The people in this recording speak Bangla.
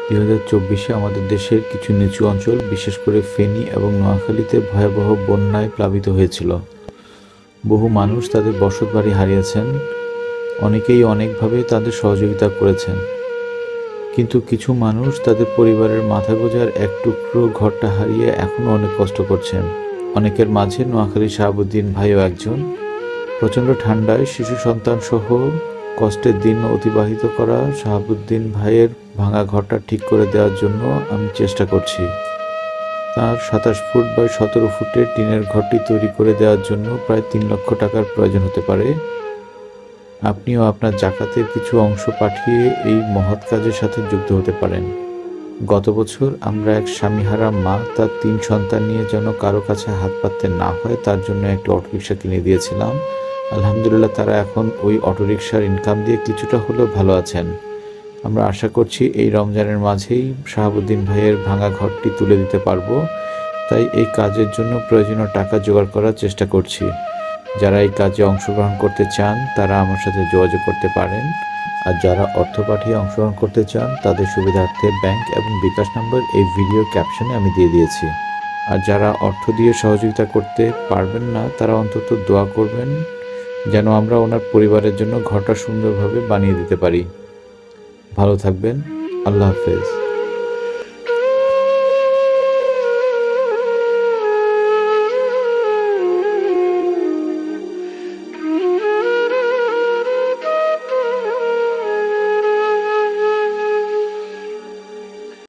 2024-এ আমাদের দেশের কিছু নিচু অঞ্চল, বিশেষ করে ফেনী এবং নোয়াখালীতে ভয়াবহ বন্যায় প্লাবিত হয়েছিল। বহু মানুষ তাদের বসতবাড়ি হারিয়েছেন, অনেকেই অনেকভাবে তাদের সহযোগিতা করেছেন। কিন্তু কিছু মানুষ তাদের পরিবারের মাথা গোঁজার এক টুকরো ঘরটা হারিয়ে এখনও অনেক কষ্ট করছেন। অনেকের মাঝে নোয়াখালীর শাহাবুদ্দিন ভাইও একজন। প্রচণ্ড ঠান্ডায় শিশু সন্তানসহ কষ্টের দিন অতিবাহিত করা শাহাবুদ্দিন ভাইয়ের ভাঙা ঘরটা ঠিক করে দেওয়ার জন্য আমি চেষ্টা করছি। তার 27 ফুট বাই 17 ফুটের টিনের ঘরটি তৈরি করে দেওয়ার জন্য প্রায় 3 লক্ষ টাকার প্রয়োজন হতে পারে। আপনিও আপনার জাকাতের কিছু অংশ পাঠিয়ে এই মহৎ কাজের সাথে যুক্ত হতে পারেন। গত বছর আমরা এক স্বামীহারা মা তার 3 সন্তান নিয়ে যেন কারো কাছে হাত পাততে না হয় তার জন্য একটি অটোরিকশা কিনে দিয়েছিলাম। আলহামদুলিল্লাহ, তারা এখন ওই অটোরিকশার ইনকাম দিয়ে কিছুটা হলেও ভালো আছেন। আমরা আশা করছি এই রমজানের মাঝেই শাহাবুদ্দিন ভাইয়ের ভাঙা ঘরটি তুলে দিতে পারবো। তাই এই কাজের জন্য প্রয়োজনীয় টাকা জোগাড় করার চেষ্টা করছি। যারা এই কাজে অংশগ্রহণ করতে চান তারা আমার সাথে যোগাযোগ করতে পারেন। আর যারা অর্থ পাঠিয়ে অংশগ্রহণ করতে চান তাদের সুবিধার্থে ব্যাংক এবং বিকাশ নম্বর এই ভিডিও ক্যাপশনে আমি দিয়ে দিয়েছি। আর যারা অর্থ দিয়ে সহযোগিতা করতে পারবেন না তারা অন্তত দোয়া করবেন যেন আমরা ওনার পরিবারের জন্য ঘরটা সুন্দরভাবে বানিয়ে দিতে পারি। ভালো থাকবেন। আল্লাহ হাফেজ।